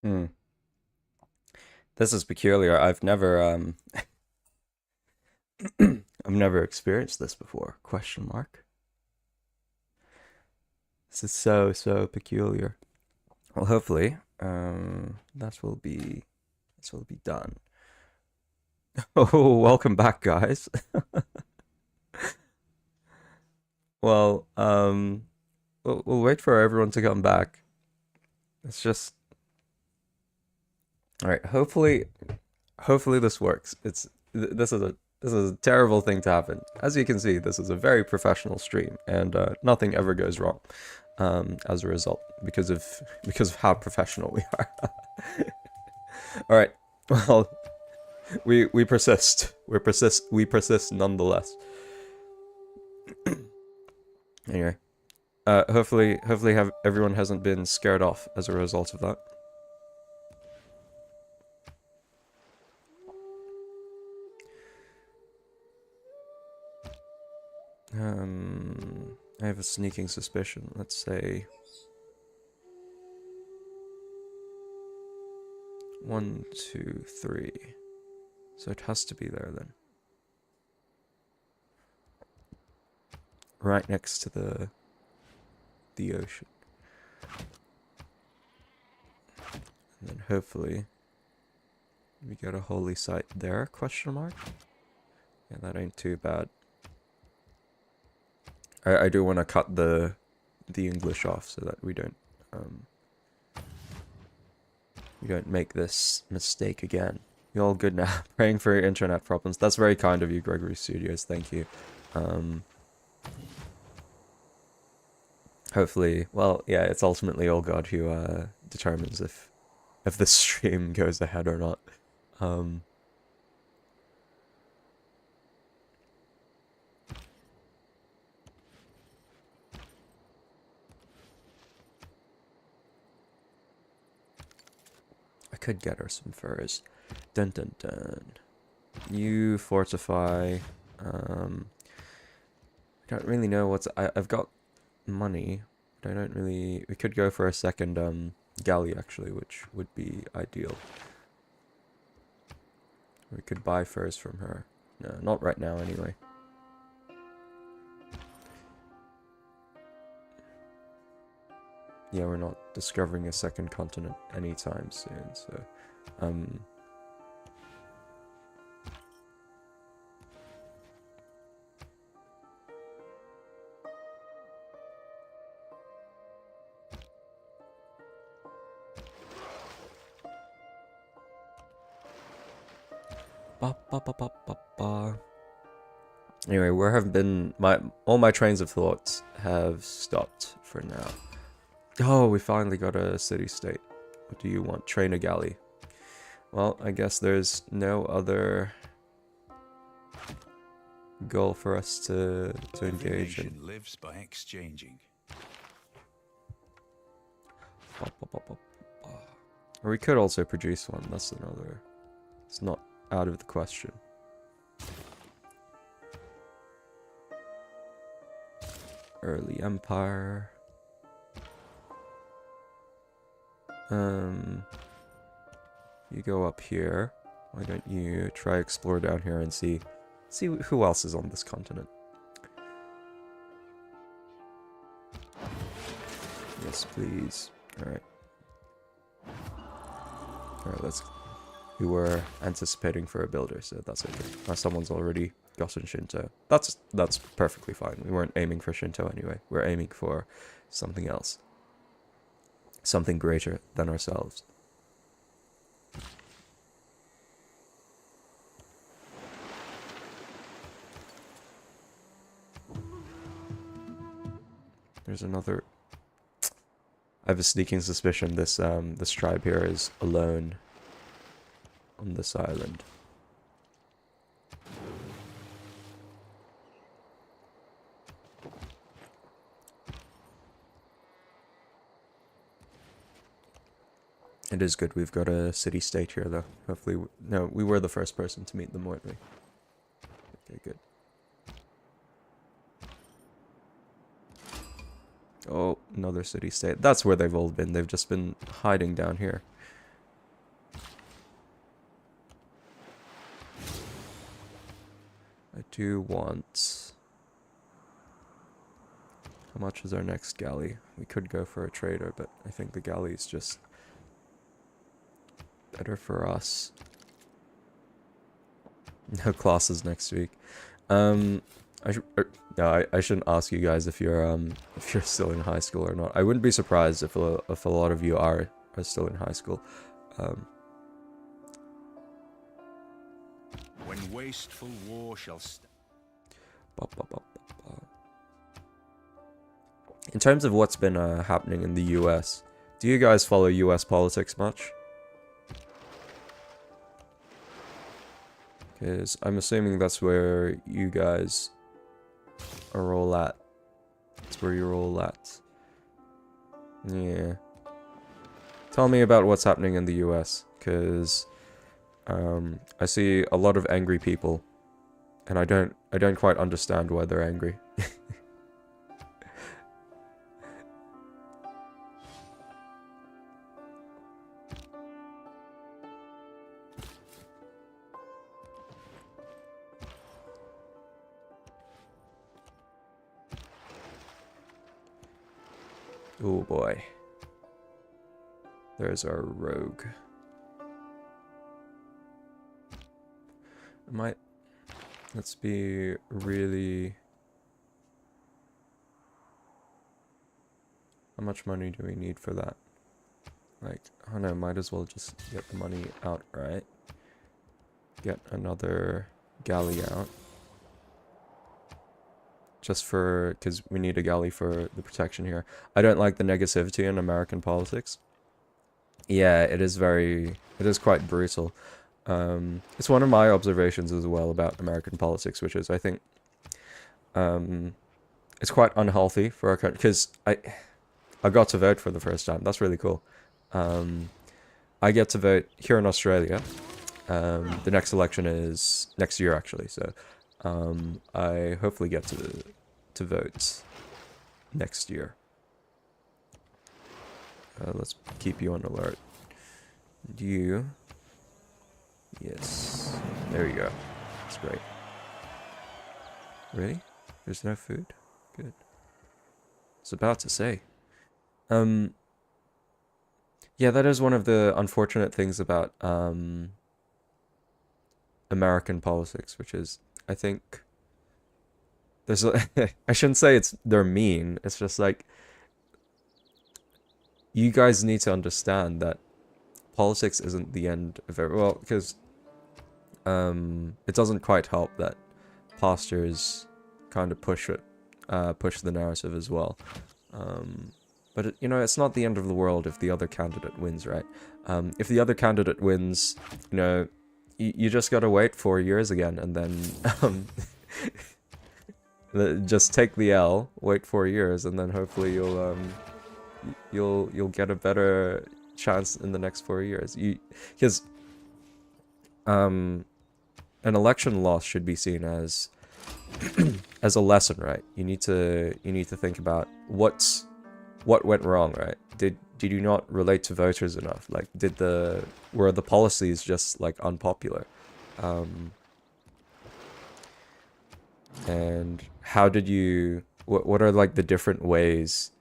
Hmm. This is peculiar. I've never I've never experienced this before. Question mark. This is so peculiar. Well, hopefully, this will be done. Oh, welcome back, guys. Well, we'll wait for everyone to come back. It's just all right. Hopefully this works. This is a terrible thing to happen. As you can see, this is a very professional stream, and nothing ever goes wrong. As a result, because of how professional we are. All right. Well, we persist. We persist nonetheless. Anyway, hopefully have everyone hasn't been scared off as a result of that. I have a sneaking suspicion. Let's say 1, 2, 3. So it has to be there then. Right next to the ocean. And then hopefully we get a holy site there, question mark. Yeah, that ain't too bad. I do want to cut the English off so that we don't make this mistake again. You all good now? Praying for your internet problems. That's very kind of you, Gregory Studios. Thank you. Hopefully, well, yeah, it's ultimately all God who determines if the stream goes ahead or not. I could get her some furs. Dun dun dun. You fortify. I don't really know what's. I've got money, but I don't really. We could go for a second galley actually, which would be ideal. We could buy furs from her. No, not right now anyway. Yeah, we're not discovering a second continent anytime soon, so ba ba ba ba ba ba. Anyway, where have been all my trains of thoughts have stopped for now. Oh, we finally got a city-state. What do you want? Train a galley. Well, I guess there's no other goal for us to engage in. Lives by exchanging. Or we could also produce one. That's another. It's not out of the question. Early Empire. You go up here. Why don't you try explore down here and see who else is on this continent? Yes, please. Alright. Alright, let's... We were anticipating for a builder, so that's okay. Someone's already gotten Shinto. That's perfectly fine. We weren't aiming for Shinto anyway. We're aiming for something else. Something greater than ourselves. There's another... I have a sneaking suspicion this tribe here is alone on this island. It is good we've got a city-state here, though. Hopefully... No, we were the first person to meet them, weren't we? Okay, good. Oh, another city-state. That's where they've all been. They've just been hiding down here. do want... How much is our next galley? We could go for a trader, but I think the galley is just better for us. No classes next week. No, I shouldn't ask you guys if you're still in high school or not. I wouldn't be surprised if a lot of you are still in high school. When wasteful war shall In terms of what's been happening in the US, do you guys follow US politics much? Because I'm assuming that's where you guys are all at. That's where you're all at. Yeah. Tell me about what's happening in the US, because I see a lot of angry people, and I don't quite understand why they're angry. Oh boy. There's our rogue. Let's be really... How much money do we need for that? Like, oh no, might as well just get the money out, right? Get another galley out. Just for, because we need a galley for the protection here. I don't like the negativity in American politics. Yeah, it is quite brutal. It's one of my observations as well about American politics, which is, I think, it's quite unhealthy for our country, because I got to vote for the first time. That's really cool. I get to vote here in Australia. The next election is next year, actually, so I hopefully get to vote next year. Let's keep you on alert. You... Yes. There you go. That's great. Really? There's no food? Good. I was about to say. Yeah, that is one of the unfortunate things about American politics, which is, I think, there's I shouldn't say they're mean. It's just like, you guys need to understand that politics isn't the end of everything. Well, because it doesn't quite help that pastors kind of push the narrative as well. But you know, it's not the end of the world if the other candidate wins, right? If the other candidate wins, you know, you just gotta wait 4 years again, and then just take the L, wait 4 years, and then hopefully you'll get a better chance in the next 4 years. Because an election loss should be seen as as a lesson, right? You need to think about what went wrong, right? Did you not relate to voters enough? Like, were the policies just like unpopular? And how did you? What are like the different ways?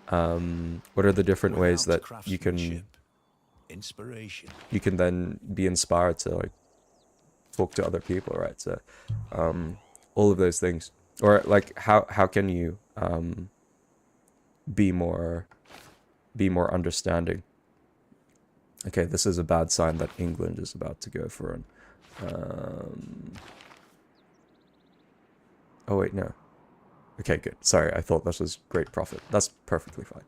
What are the different ways that you can then be inspired to like talk to other people, right? So all of those things, or like how can you be more understanding? Okay, this is a bad sign that England is about to go for an oh wait, no. Okay, good. Sorry, I thought this was great profit. That's perfectly fine.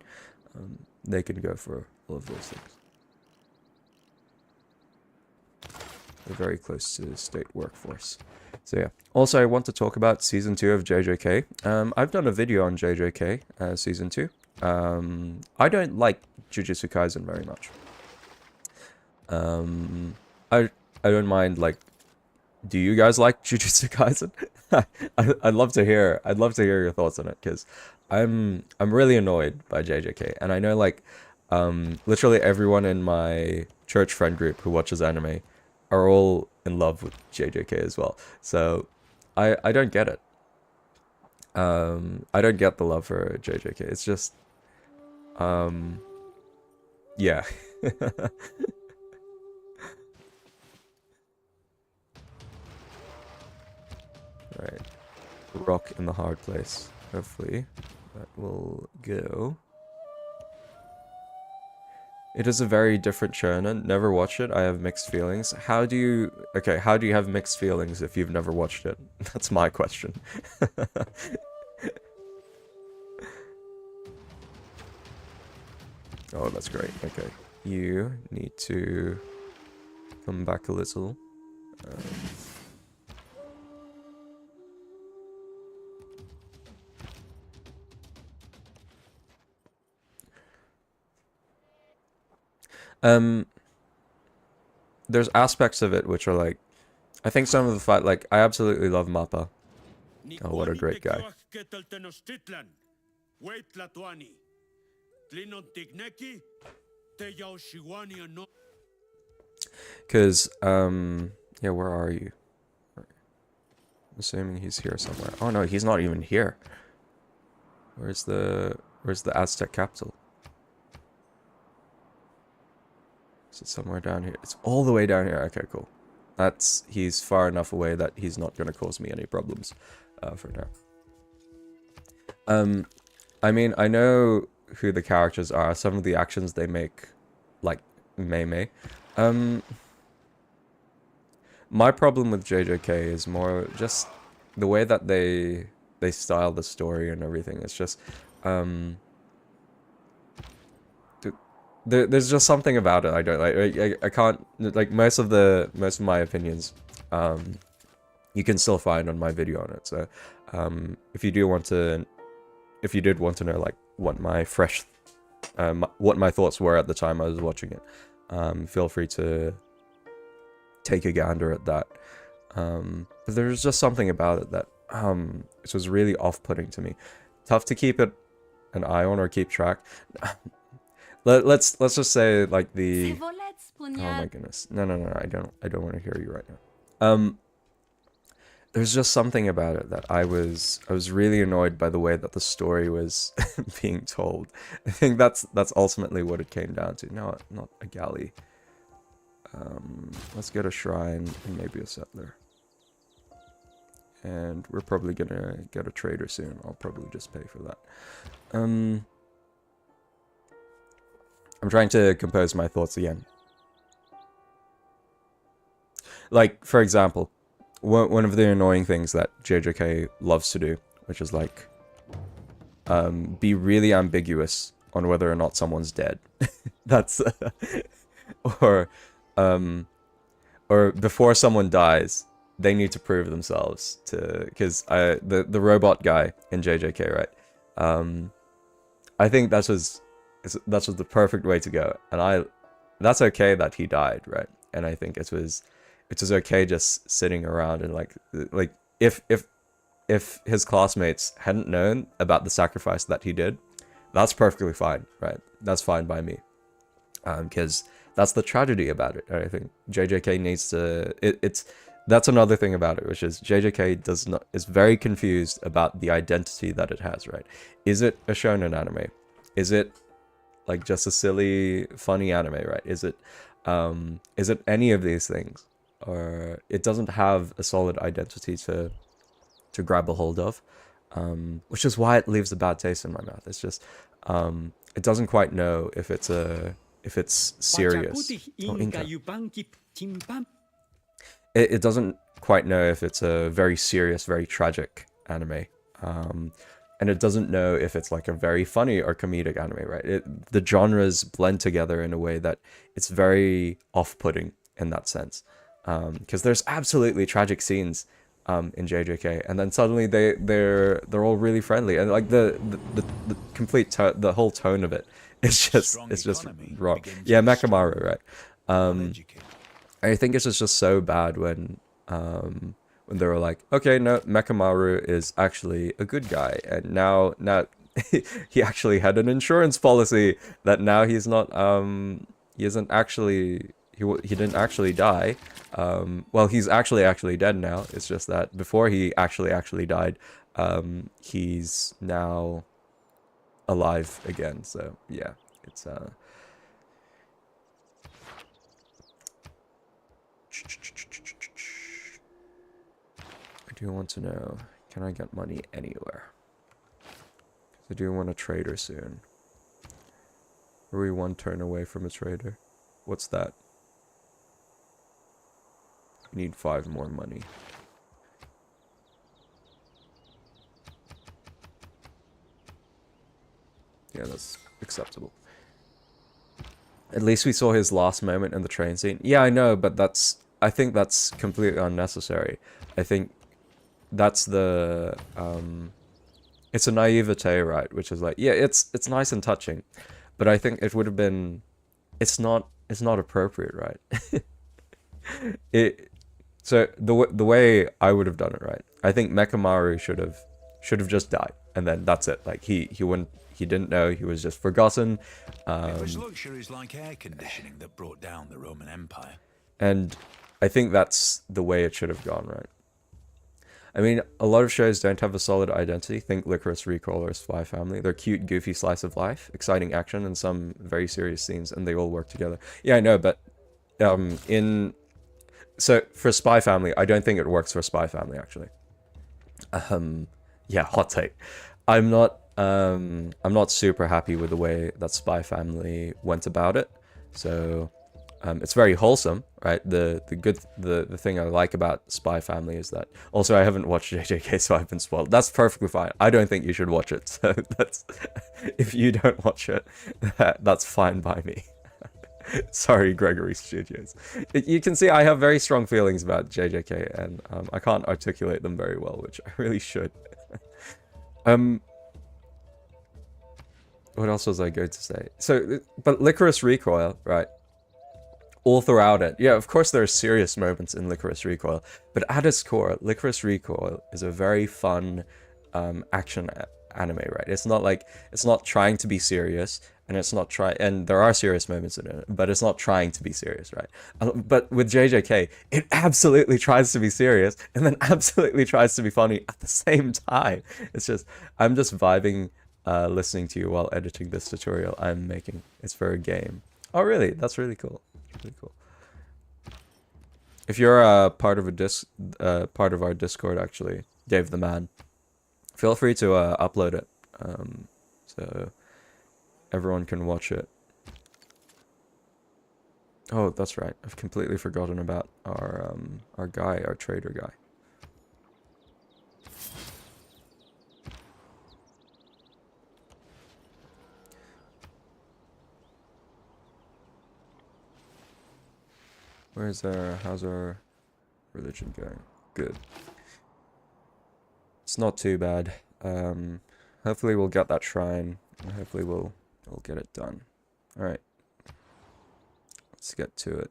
They can go for all of those things. They're very close to state workforce. So yeah. Also, I want to talk about Season 2 of JJK. I've done a video on JJK, Season 2. I don't like Jujutsu Kaisen very much. I don't mind, like... Do you guys like Jujutsu Kaisen? I'd love to hear your thoughts on it, because I'm really annoyed by JJK, and I know like literally everyone in my church friend group who watches anime are all in love with JJK as well. So I don't get it. I don't get the love for JJK. It's just yeah. Right. Rock in the hard place. Hopefully that will go. It is a very different shonen. Never watched it. I have mixed feelings. How do you... Okay, how do you have mixed feelings if you've never watched it? That's my question. Oh, that's great. Okay. You need to come back a little. There's aspects of it which are like, I think some of the fight, like, I absolutely love Mappa. Oh, what a great guy. Because, yeah, where are you? I'm assuming he's here somewhere. Oh no, he's not even here. Where's the Aztec capital? Is it somewhere down here? It's all the way down here. Okay, cool. He's far enough away that he's not going to cause me any problems for now. I mean, I know who the characters are. Some of the actions they make, like Mei. My problem with JJK is more just the way that they style the story and everything. It's just there's just something about it I don't like. I can't, like, most of my opinions you can still find on my video on it. So if you did want to know like what my what my thoughts were at the time I was watching it, feel free to take a gander at that. But there's just something about it that it was really off-putting to me. Tough to keep an eye on or keep track. Let's just say like the... Oh my goodness. No, I don't want to hear you right now. There's just something about it that I was really annoyed by the way that the story was being told. I think that's ultimately what it came down to. No, not a galley. Let's get a shrine and maybe a settler. And we're probably gonna get a trader soon. I'll probably just pay for that. I'm trying to compose my thoughts again. Like, for example, one of the annoying things that JJK loves to do, which is like, be really ambiguous on whether or not someone's dead. That's, or before someone dies, they need to prove themselves to, because the robot guy in JJK, right? I think that was the perfect way to go, and that's okay that he died, right? And I think it was okay just sitting around and like if his classmates hadn't known about the sacrifice that he did, that's perfectly fine, right? That's fine by me, because that's the tragedy about it. I think JJK needs to. That's another thing about it, which is JJK is very confused about the identity that it has, right? Is it a shonen anime? Is it like just a silly, funny anime, right? Is it any of these things? Or it doesn't have a solid identity to grab a hold of, which is why it leaves a bad taste in my mouth. It's just it doesn't quite know if it's serious. Oh, Inca. It doesn't quite know if it's a very serious, very tragic anime. And it doesn't know if it's like a very funny or comedic anime, right? The genres blend together in a way that it's very off-putting in that sense. Because there's absolutely tragic scenes in JJK, and then suddenly they're all really friendly, and like the complete the whole tone of it is just wrong. Yeah, Mekamaru, right? I think it's just so bad when they were like, okay, no, Mekamaru is actually a good guy, and now he actually had an insurance policy that now he's not he isn't actually he didn't actually die. Well, he's actually dead now. It's just that before he actually died, he's now alive again. So yeah, it's I do want to know, can I get money anywhere? I do want a trader soon. Are we one turn away from a trader? What's that? We need 5 more money. Yeah, that's acceptable. At least we saw his last moment in the train scene. Yeah, I know, but I think that's completely unnecessary. I think that's the it's a naivete, right? Which is like, yeah, it's nice and touching, but I think it would have been, it's not appropriate, right? So the way I would have done it, right? I think Mekamaru should have just died, and then that's it. Like he didn't know, he was just forgotten. It was luxuries like air conditioning that brought down the Roman Empire. And I think that's the way it should have gone, right? I mean, a lot of shows don't have a solid identity. Think Licorice Recoil or Spy Family. They're cute, goofy slice of life, exciting action, and some very serious scenes, and they all work together. Yeah, I know, but so for Spy Family, I don't think it works for Spy Family actually. Yeah, hot take. I'm not super happy with the way that Spy Family went about it. So it's very wholesome, right? The thing I like about Spy Family is that, also I haven't watched JJK, so I've been spoiled. That's perfectly fine. I don't think you should watch it. So that's, if you don't watch it, that's fine by me. Sorry, Gregory Studios. You can see I have very strong feelings about JJK, and I can't articulate them very well, which I really should. What else was I going to say? So, but Licorice Recoil, right? All throughout it, yeah, of course there are serious moments in Licorice Recoil, but at its core, Licorice Recoil is a very fun action anime, right? It's not trying to be serious, and it's not and there are serious moments in it, but it's not trying to be serious, right? But with JJK, it absolutely tries to be serious, and then absolutely tries to be funny at the same time. It's just, I'm just vibing listening to you while editing this tutorial I'm making. It's for a game. Oh really? That's really cool. That's really cool. If you're part of part of our Discord, actually, Dave the Man, feel free to upload it, so everyone can watch it. Oh, that's right. I've completely forgotten about our trader guy. How's our religion going? Good. It's not too bad. Hopefully we'll get that shrine, and hopefully we'll get it done. All right. Let's get to it.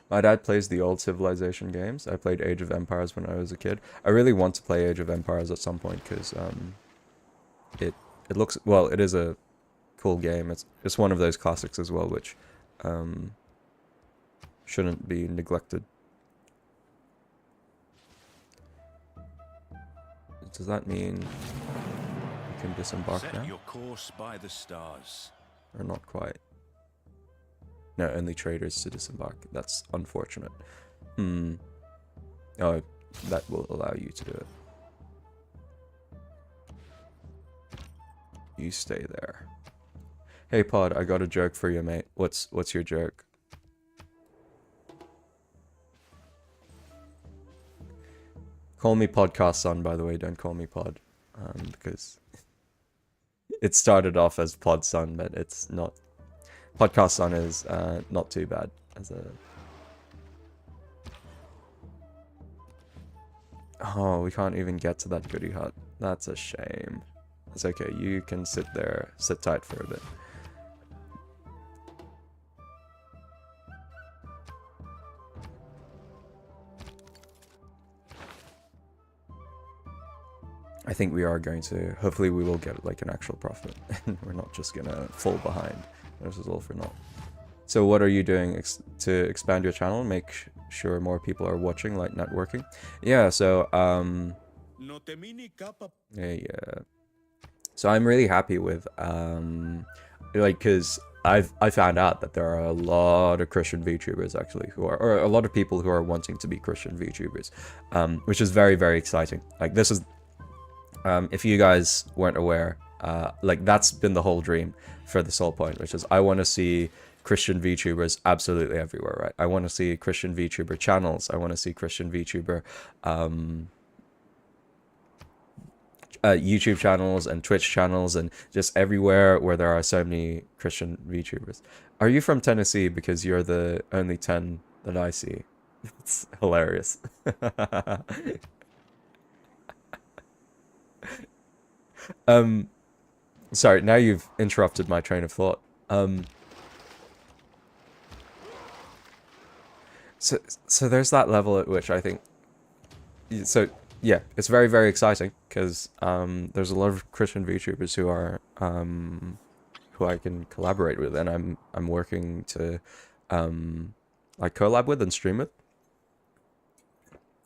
My dad plays the old Civilization games. I played Age of Empires when I was a kid. I really want to play Age of Empires at some point because it looks, well, it is a cool game. It's one of those classics as well, which shouldn't be neglected. Does that mean we can disembark now? Set your course by the stars. Or not quite? No, only traders to disembark. That's unfortunate. Oh, that will allow you to do it. You stay there. Hey Pod, I got a joke for you, mate. What's your joke? Call me Podcast Son, by the way. Don't call me Pod, because it started off as Pod Son, but it's not. Podcast Son is not too bad as a. Oh, we can't even get to that goodie hut. That's a shame. It's okay. You can sit there, sit tight for a bit. I think we are going to, hopefully we will get like an actual profit. We're not just gonna fall behind. This is all for naught. So what are you doing to expand your channel? Make sure more people are watching, like networking? Yeah, so, yeah. So I'm really happy with, like, cause I found out that there are a lot of Christian VTubers actually who are, or a lot of people who are wanting to be Christian VTubers, which is very, very exciting. Like this is, if you guys weren't aware, like that's been the whole dream for the Soul Point, which is I want to see Christian VTubers absolutely everywhere, right? I want to see Christian VTuber channels. I want to see Christian VTuber YouTube channels and Twitch channels and just everywhere where there are so many Christian VTubers. Are you from Tennessee? Because you're the only 10 that I see. It's hilarious. Sorry, now you've interrupted my train of thought. So there's that level at which I think, so yeah, it's very, very exciting because there's a lot of Christian VTubers who are who I can collaborate with, and I'm working to like collab with and stream with,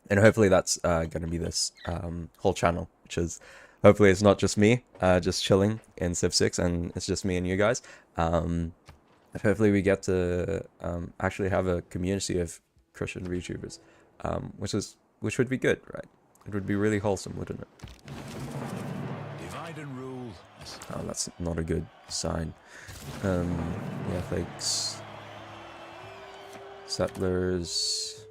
and hopefully that's gonna be this whole channel, which is hopefully it's not just me just chilling in Civ 6 and it's just me and you guys. Hopefully we get to actually have a community of Christian VTubers, which would be good, right? It would be really wholesome, wouldn't it? Divide and rule. Oh, that's not a good sign. Yeah, thanks. Settlers.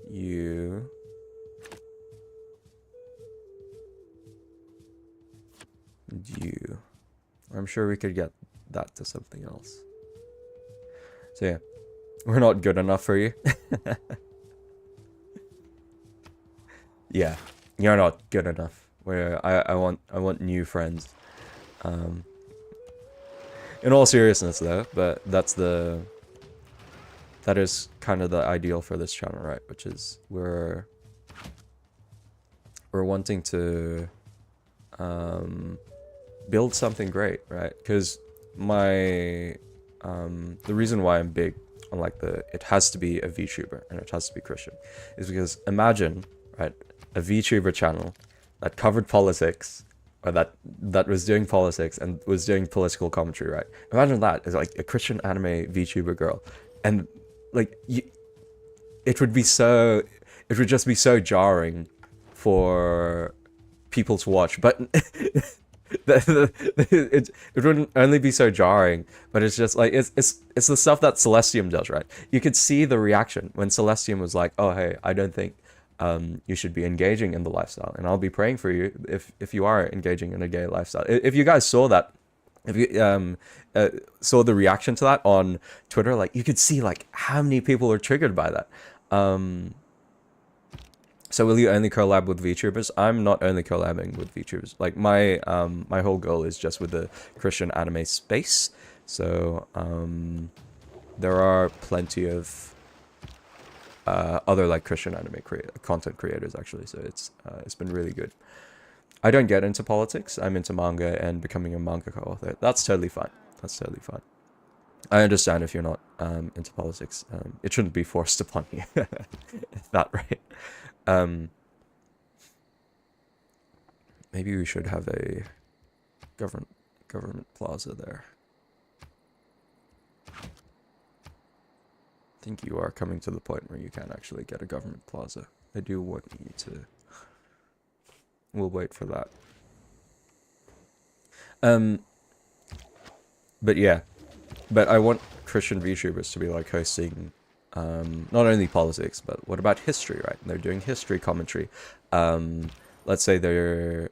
You. And you. I'm sure we could get that to something else. So yeah, we're not good enough for you. Yeah, you're not good enough. I want new friends. In all seriousness though, but that is kind of the ideal for this channel, right? Which is we're wanting to build something great, right? Because the reason why I'm big on like it has to be a VTuber and it has to be Christian is because imagine, right, a VTuber channel that covered politics, or that was doing politics and was doing political commentary, right? Imagine that as like a Christian anime VTuber girl, and like it would just be so jarring for people to watch, but it wouldn't only be so jarring, but it's just like it's the stuff that Celestium does, right? You could see the reaction when Celestium was like, oh hey, I don't think you should be engaging in the lifestyle, and I'll be praying for you if you are engaging in a gay lifestyle. If you guys saw that, if you saw the reaction to that on Twitter, like you could see like how many people were triggered by that. So will you only collab with VTubers? I'm not only collabing with VTubers. Like my my whole goal is just with the Christian anime space. So there are plenty of other like Christian anime content creators actually. So it's been really good. I don't get into politics. I'm into manga and becoming a mangaka author. That's totally fine. That's totally fine. I understand if you're not into politics. It shouldn't be forced upon you. Is that right? Maybe we should have a government plaza there. I think you are coming to the point where you can actually get a government plaza. I do want you to. We'll wait for that. But yeah, but I want Christian VTubers to be like hosting not only politics, but what about history, right? They're doing history commentary. Let's say they're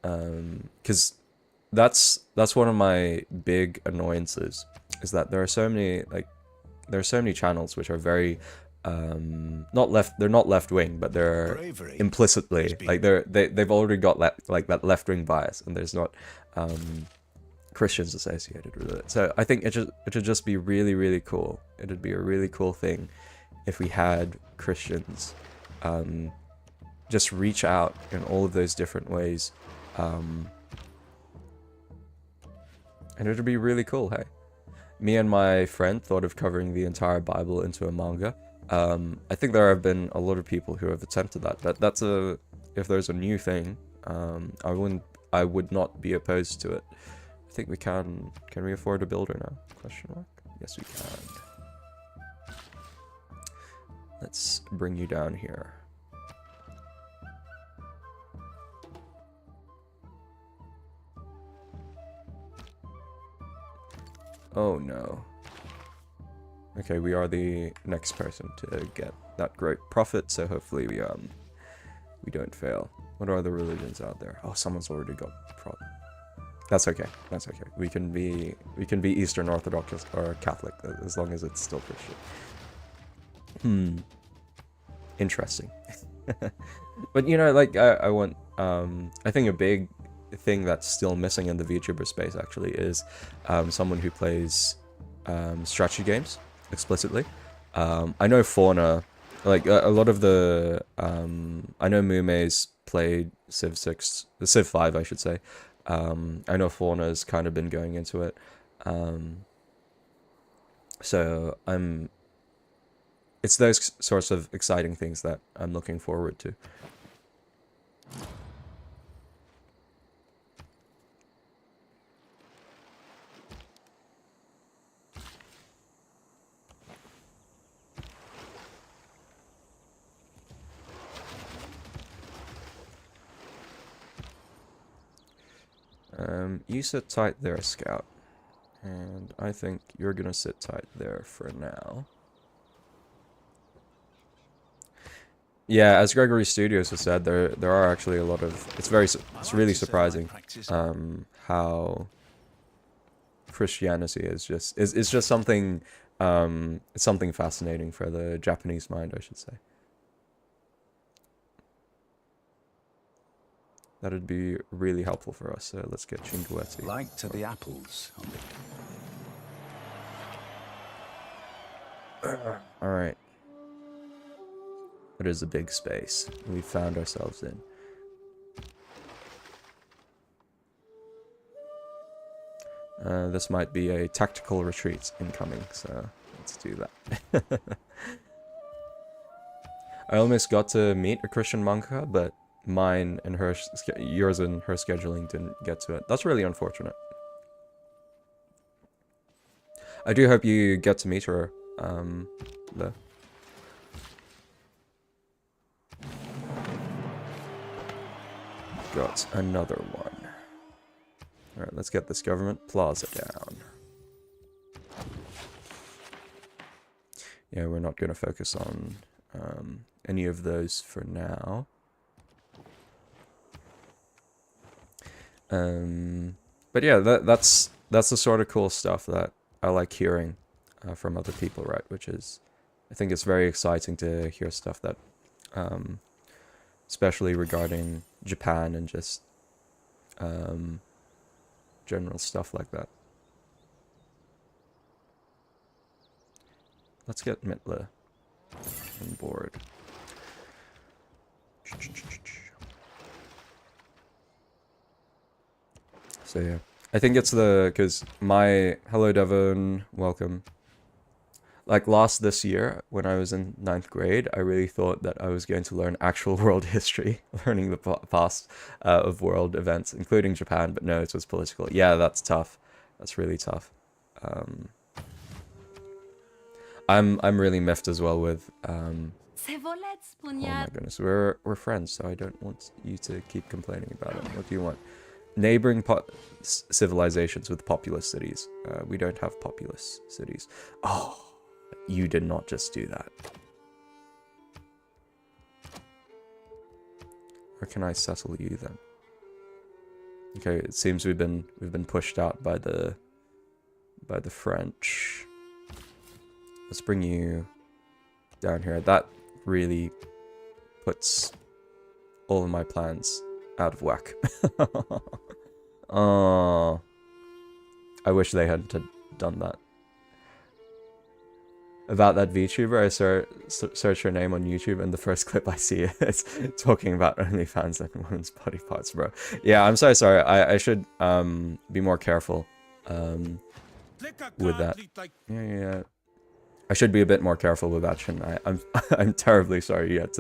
because that's one of my big annoyances, is that there are so many channels which are very they're not left wing, but they're implicitly like they've already got like that left wing bias, and there's not Christians associated with it. So I think it should just be really, really cool. It'd be a really cool thing if we had Christians just reach out in all of those different ways. And it would be really cool, hey? Me and my friend thought of covering the entire Bible into a manga. I think there have been a lot of people who have attempted that. If there's a new thing, I would not be opposed to it. I think we can we afford a builder now? Question mark? Yes, we can. Let's bring you down here. Oh no. Okay, we are the next person to get that great profit, so hopefully we don't fail. What are the religions out there? Oh, someone's already got profit. That's okay. That's okay. We can be Eastern Orthodox or Catholic as long as it's still Christian. Interesting. But you know, like I want I think a big thing that's still missing in the VTuber space actually is someone who plays strategy games explicitly. I know Fauna, like a lot of the I know Mume's played Civ 5 I should say. I know Fauna's kind of been going into it. So it's those sorts of exciting things that I'm looking forward to. You sit tight there, Scout. And I think you're gonna sit tight there for now. Yeah, as Gregory Studios has said, there are actually a lot of... It's really surprising how Christianity is just something... it's something fascinating for the Japanese mind, I should say. That'd be really helpful for us. So let's get Chinguetti. Like to the apples. All right. It is a big space we found ourselves in. This might be a tactical retreat incoming, so let's do that. I almost got to meet a Christian mangaka, but yours and her scheduling didn't get to it. That's really unfortunate. I do hope you get to meet her, though. Got another one. Alright, let's get this government plaza down. Yeah, we're not going to focus on any of those for now. But yeah, that's the sort of cool stuff that I like hearing from other people, right? Which is, I think it's very exciting to hear stuff that, especially regarding Japan and just general stuff like that. Let's get Mitla on board. So yeah, I think it's because hello Devon, welcome. Like this year, when I was in 9th grade, I really thought that I was going to learn actual world history, learning the past of world events, including Japan, but no, it was political. Yeah, that's tough. That's really tough. I'm really miffed as well with oh my goodness, we're friends, so I don't want you to keep complaining about it. What do you want? Neighboring civilizations with populous cities. We don't have populous cities. Oh, you did not just do that. Where can I settle you then? Okay, it seems we've been pushed out by the French. Let's bring you down here. That really puts all of my plans out of whack. Oh, I wish they hadn't done that. about that VTuber. I search her name on YouTube, and the first clip I see is talking about OnlyFans and women's body parts, bro. Yeah, I'm so sorry. I should be more careful with that. Yeah. I should be a bit more careful with that, shouldn't I? I'm terribly sorry you had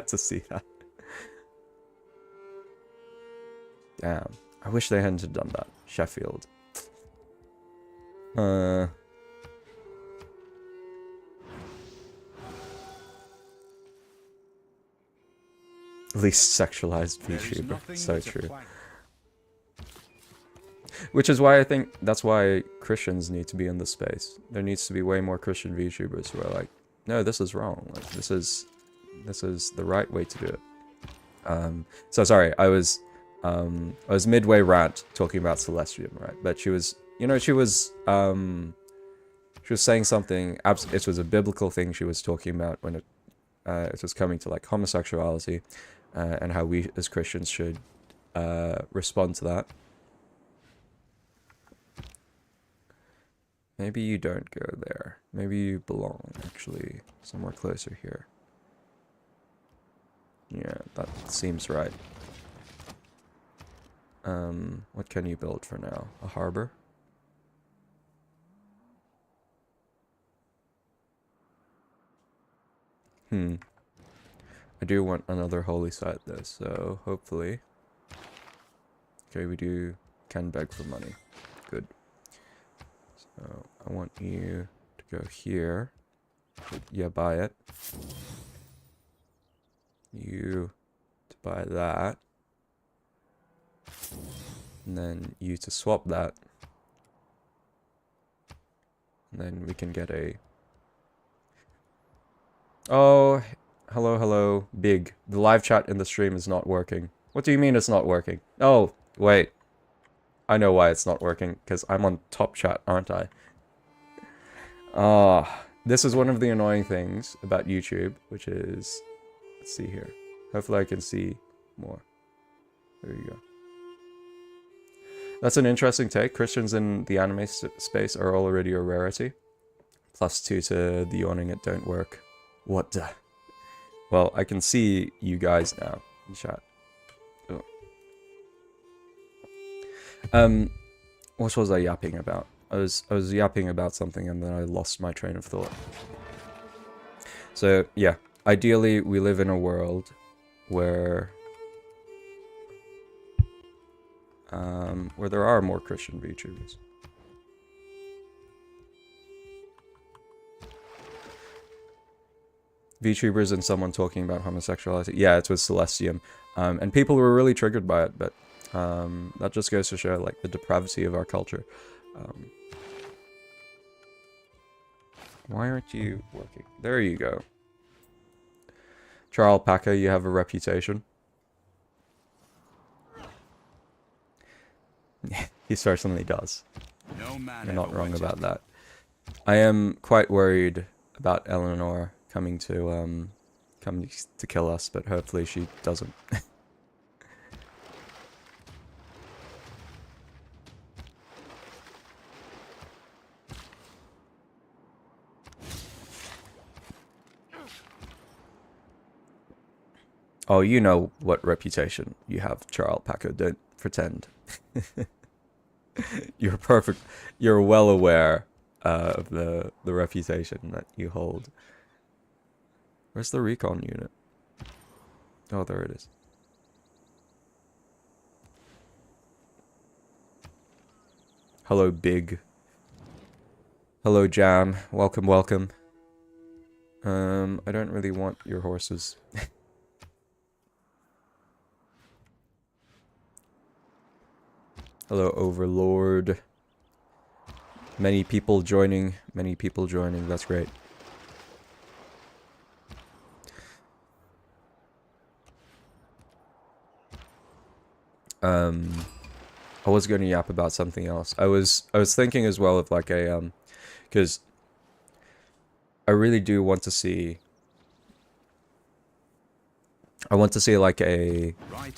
to see that. Damn. I wish they hadn't done that. Sheffield. Least sexualized VTuber. So true. Which is why I think that's why Christians need to be in this space. There needs to be way more Christian VTubers who are like, no, this is wrong. Like, this is the right way to do it. So sorry, I was midway rant talking about Celestium, right? But she was saying something. It was a biblical thing she was talking about when it was coming to like homosexuality, and how we as Christians should respond to that. Maybe you don't go there. Maybe you belong, actually, somewhere closer here. Yeah, that seems right. What can you build for now? A harbor? I do want another holy site though, so hopefully. Okay, we can beg for money. Good. So I want you to go here. Yeah, buy it. You to buy that. And then you to swap that. And then we can get a... Oh, hello, Big. The live chat in the stream is not working. What do you mean it's not working? Oh, wait. I know why it's not working, because I'm on top chat, aren't I? This is one of the annoying things about YouTube, which is... Let's see here. Hopefully I can see more. There you go. That's an interesting take. Christians in the anime space are already a rarity. +2 to the yawning it don't work. What the... Well, I can see you guys now in chat. Oh. What was I yapping about? I was yapping about something and then I lost my train of thought. So, yeah. Ideally, we live in a world where there are more Christian VTubers. VTubers and someone talking about homosexuality. Yeah, it was Celestium. And people were really triggered by it, but that just goes to show like the depravity of our culture. Why aren't you working? There you go. Charles Packer, you have a reputation. He certainly does. You're not wrong about that. I am quite worried about Eleanor coming to kill us, but hopefully she doesn't. Oh, you know what reputation you have, Charles Packer. Don't pretend. You're perfect. You're well aware of the reputation that you hold. Where's the recon unit? Oh, there it is. Hello, Big. Hello, Jam. Welcome, welcome. I don't really want your horses. Hello, Overlord. Many people joining. That's great. I was going to yap about something else. I was thinking as well of like a because I really do want to see. I want to see like a am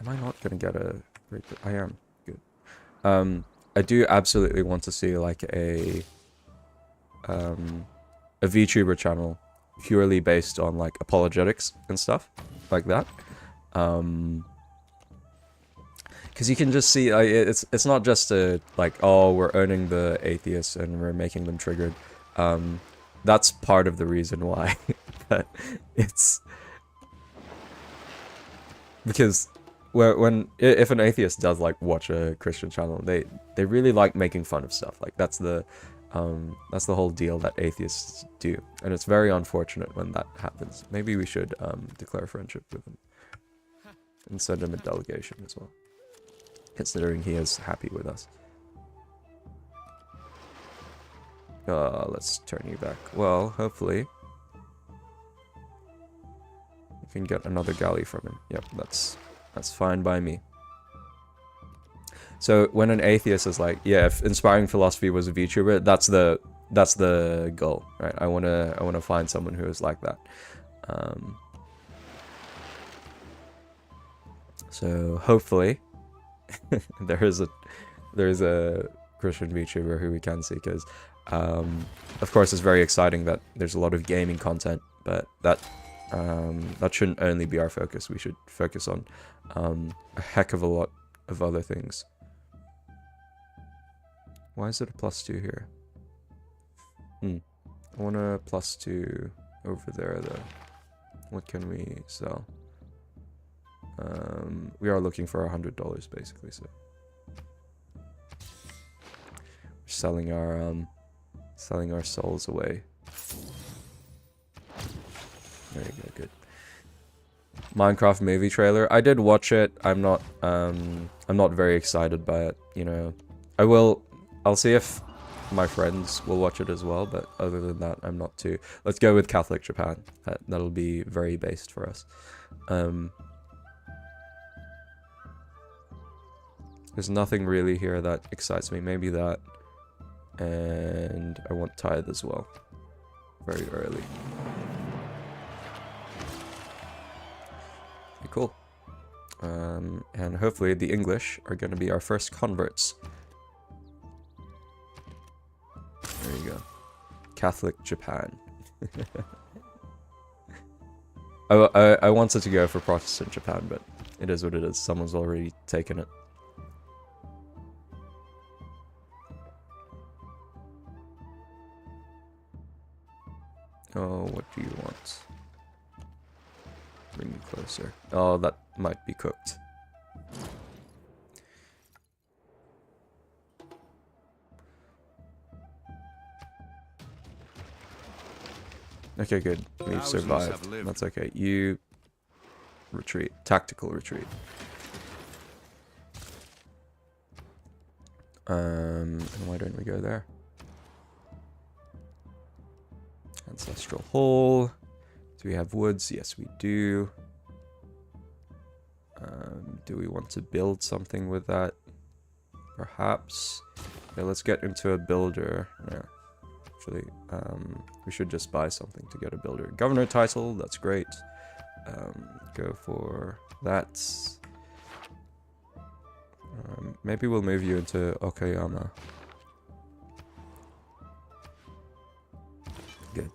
I not going to get a... I am. Good. I do absolutely want to see like a a VTuber channel purely based on like apologetics and stuff like that. Because you can just see, it's not just a, like, oh, we're owning the atheists and we're making them triggered. That's part of the reason why. But it's... Because if an atheist does, like, watch a Christian channel, they really like making fun of stuff. Like, that's the whole deal that atheists do. And it's very unfortunate when that happens. Maybe we should declare friendship with him. And send him a delegation as well. Considering he is happy with us. Let's turn you back. Well, hopefully we can get another galley from him. Yep, that's fine by me. So when an atheist is like, yeah, if inspiring philosophy was a VTuber, that's the goal, right? I wanna find someone who is like that. So hopefully there is a Christian VTuber who we can see, because of course it's very exciting that there's a lot of gaming content, but that shouldn't only be our focus. We should focus on a heck of a lot of other things. Why is it a +2 here? I want a +2 over there though. What can we sell? We are looking for $100 basically, so we're selling our souls away. There you go, good. Minecraft movie trailer. I did watch it. I'm not very excited by it, you know. I'll see if my friends will watch it as well, but other than that, I'm not too. Let's go with Catholic Japan. That'll be very based for us. There's nothing really here that excites me. Maybe that. And I want tithe as well. Very early. Okay, cool. And hopefully the English are going to be our first converts. There you go. Catholic Japan. I wanted to go for Protestant Japan, but it is what it is. Someone's already taken it. Oh, what do you want? Bring me closer. Oh, that might be cooked. Okay, good. We've survived. That's okay. You retreat. Tactical retreat. And why don't we go there? Ancestral Hall. Do we have woods? Yes, we do. Do we want to build something with that? Perhaps. Okay, let's get into a builder. Yeah. Actually, we should just buy something to get a builder. Governor title, that's great. Go for that. Maybe we'll move you into Okayama. Good.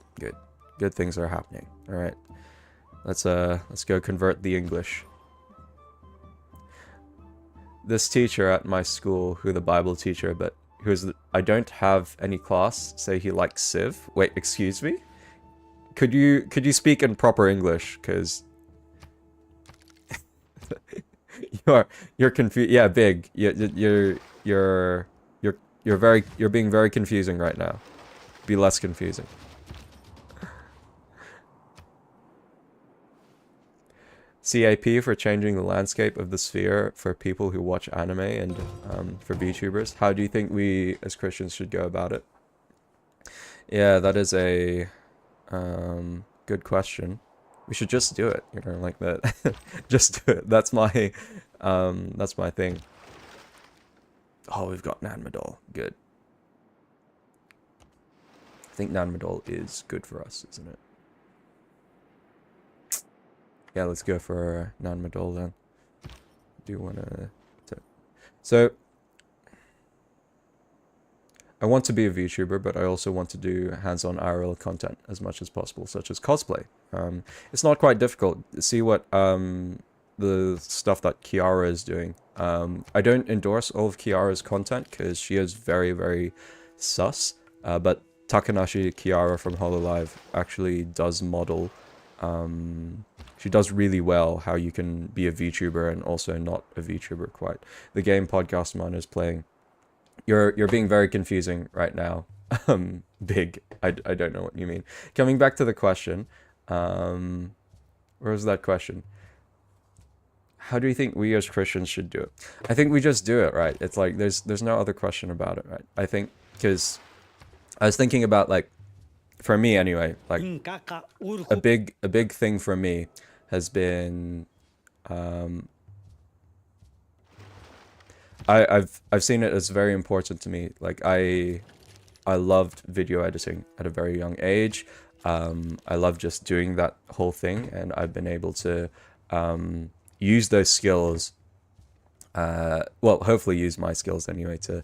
Good things are happening. All right. Let's go convert the English. This teacher at my school, who the Bible teacher, but I don't have any class, say he likes Civ. Wait, excuse me? Could you speak in proper English? Cause you're confused. Yeah, big. You're being very confusing right now. Be less confusing. CAP for changing the landscape of the sphere for people who watch anime and for VTubers. How do you think we as Christians should go about it? Yeah, that is a good question. We should just do it, you know, like that. Just do it. That's my thing. Oh, we've got Nanmadol. Good. I think Nanmadol is good for us, isn't it? Yeah, let's go for Nanmadol then. Do you want to... So, I want to be a VTuber, but I also want to do hands-on IRL content as much as possible, such as cosplay. It's not quite difficult. See what the stuff that Kiara is doing. I don't endorse all of Kiara's content because she is very, very sus. But Takanashi Kiara from Hololive actually does model. She does really well how you can be a VTuber and also not a VTuber quite. The game Podcast Man is playing. You're being very confusing right now. Big. I don't know what you mean. Coming back to the question. Where was that question? How do you think we as Christians should do it? I think we just do it, right? It's like there's no other question about it, right? I think because I was thinking about, like, for me anyway, like a big thing for me has been I've seen it as very important to me. Like I loved video editing at a very young age. I love just doing that whole thing, and I've been able to use those skills. Well, hopefully use my skills anyway to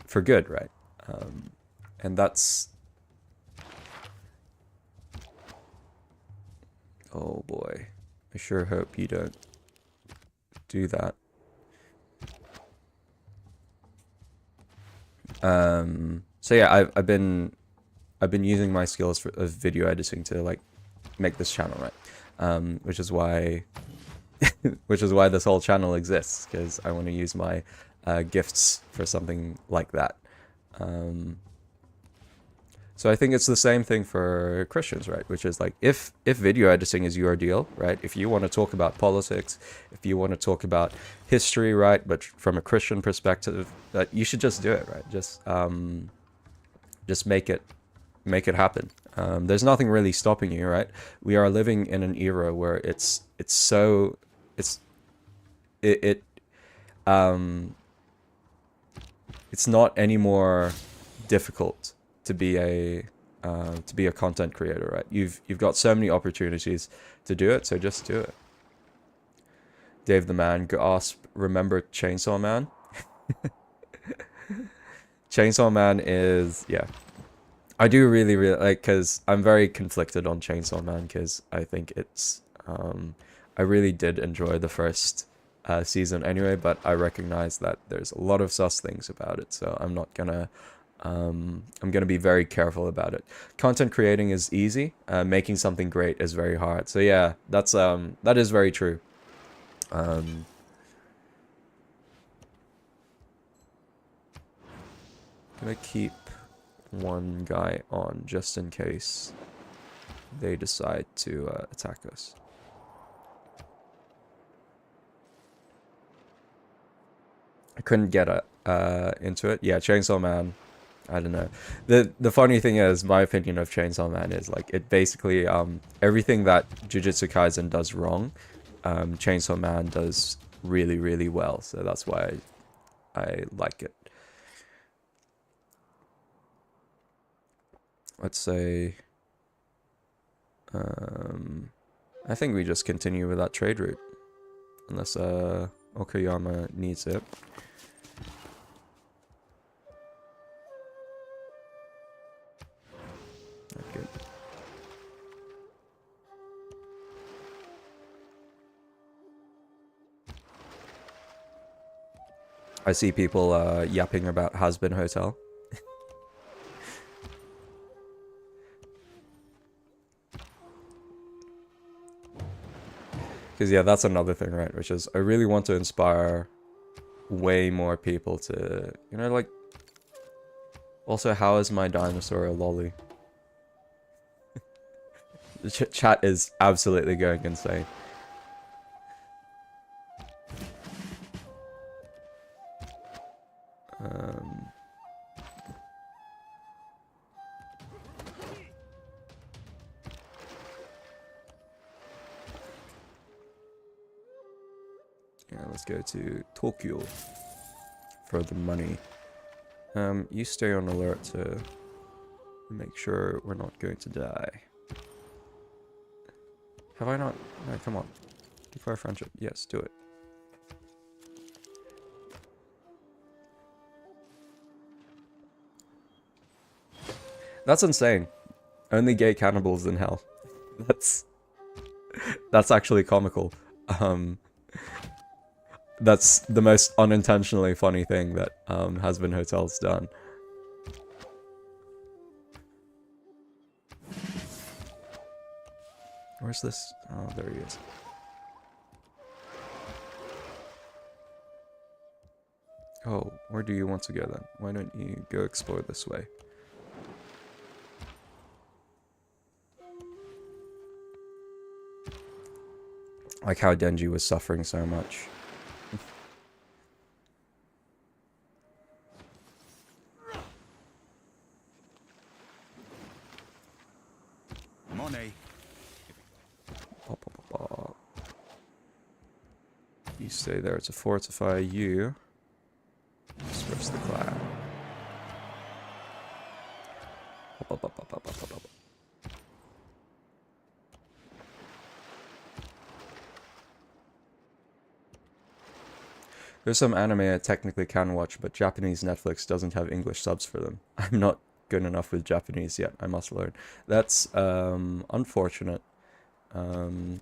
for good, right? And that's. Oh boy, I sure hope you don't do that. So yeah, I've been using my skills of video editing to, like, make this channel, right? Which is why this whole channel exists, because I want to use my gifts for something like that. So I think it's the same thing for Christians, right? Which is like, if video editing is your deal, right? If you want to talk about politics, if you want to talk about history, right? But from a Christian perspective, that you should just do it, right? Just make it happen. There's nothing really stopping you, right? We are living in an era where it's not any more difficult to be a content creator, right? You've got so many opportunities to do it, so just do it. Dave the Man, gasp, remember Chainsaw Man? Chainsaw Man is, yeah. I do really like, because I'm very conflicted on Chainsaw Man, because I think it's, I really did enjoy the first season anyway, but I recognize that there's a lot of sus things about it, so I'm not gonna, I'm gonna be very careful about it. Content creating is easy, making something great is very hard. So yeah, that is very true. Can I keep one guy on just in case they decide to attack us? I couldn't get into it. Yeah, Chainsaw Man. I don't know. The funny thing is, my opinion of Chainsaw Man is, like, it basically everything that Jujutsu Kaisen does wrong, Chainsaw Man does really, really well. So that's why I like it. Let's say I think we just continue with that trade route, unless Okayama needs it. Okay. I see people yapping about Has-Been Hotel. Because yeah, that's another thing, right? Which is, I really want to inspire way more people to, you know, like, also, how is my dinosaur a lolly? The chat is absolutely going insane. Yeah, let's go to Tokyo for the money. You stay on alert to make sure we're not going to die. Have I not? No, come on. Declare friendship. Yes, do it. That's insane. Only gay cannibals in hell. That's actually comical. That's the most unintentionally funny thing that Has Been Hotel's done. Where's this? Oh, there he is. Oh, where do you want to go then? Why don't you go explore this way? Like how Denji was suffering so much. Money. You stay there to fortify you. Disperse the cloud. There's some anime I technically can watch, but Japanese Netflix doesn't have English subs for them. I'm not good enough with Japanese yet. I must learn. That's unfortunate. Open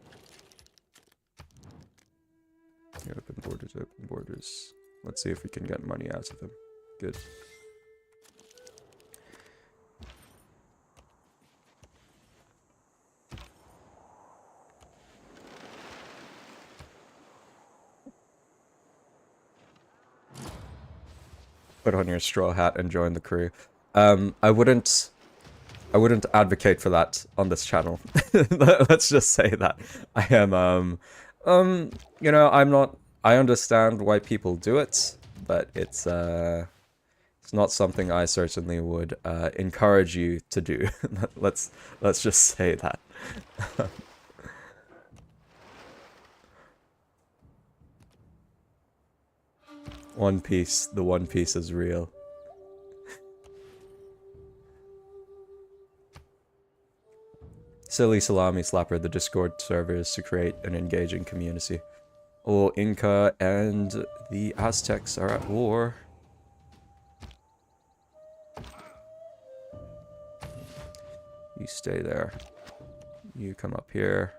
borders, open borders. Let's see if we can get money out of him. Good. Put on your straw hat and join the crew. I wouldn't advocate for that on this channel. Let's just say that. I am, you know, I understand why people do it, but it's not something I certainly would encourage you to do. Let's just say that. One Piece, the One Piece is real. Silly Salami Slapper, the Discord server is to create an engaging community. Oh, Inca and the Aztecs are at war. You stay there. You come up here.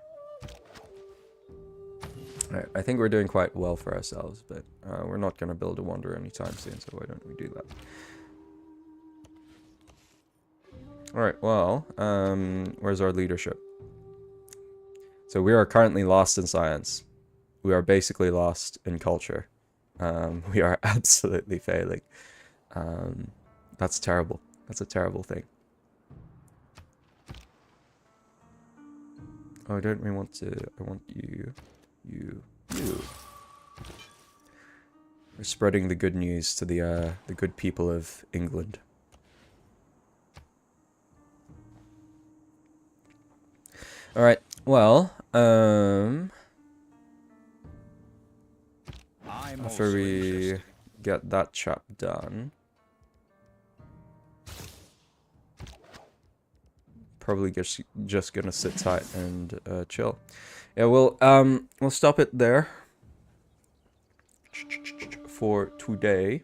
Alright, I think we're doing quite well for ourselves, but we're not going to build a wonder anytime soon, so why don't we do that? Alright, well, where's our leadership? So we are currently lost in science. We are basically lost in culture. We are absolutely failing. That's terrible. That's a terrible thing. Oh, don't we want to... I want you... You. We're spreading the good news to the good people of England. Alright, well, after we get that chap done, probably just gonna sit tight and chill. Yeah, we'll stop it there for today.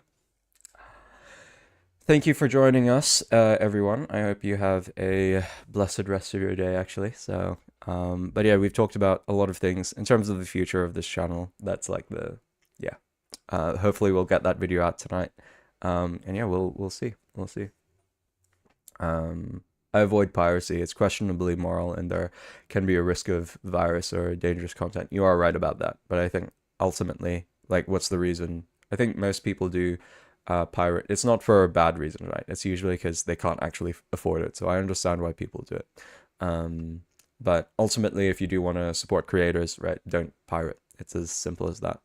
Thank you for joining us, everyone. I hope you have a blessed rest of your day, actually. So, but yeah, we've talked about a lot of things in terms of the future of this channel. That's like yeah. Hopefully we'll get that video out tonight. And yeah, we'll see. We'll see. I avoid piracy. It's questionably moral, and there can be a risk of virus or dangerous content. You are right about that, but I think ultimately, like, what's the reason? I think most people do pirate. It's not for a bad reason, right? It's usually because they can't actually afford it. So I understand why people do it. But ultimately, if you do want to support creators, right, don't pirate. It's as simple as that.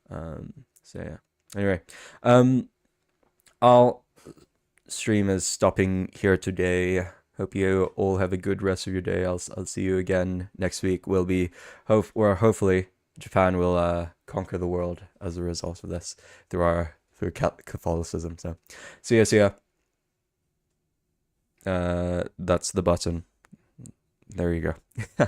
So yeah. Anyway, I'll stream is stopping here today. Hope you all have a good rest of your day. I'll see you again next week. We'll be hopefully Japan will conquer the world as a result of this through Catholicism. So see ya. That's the button. There you go.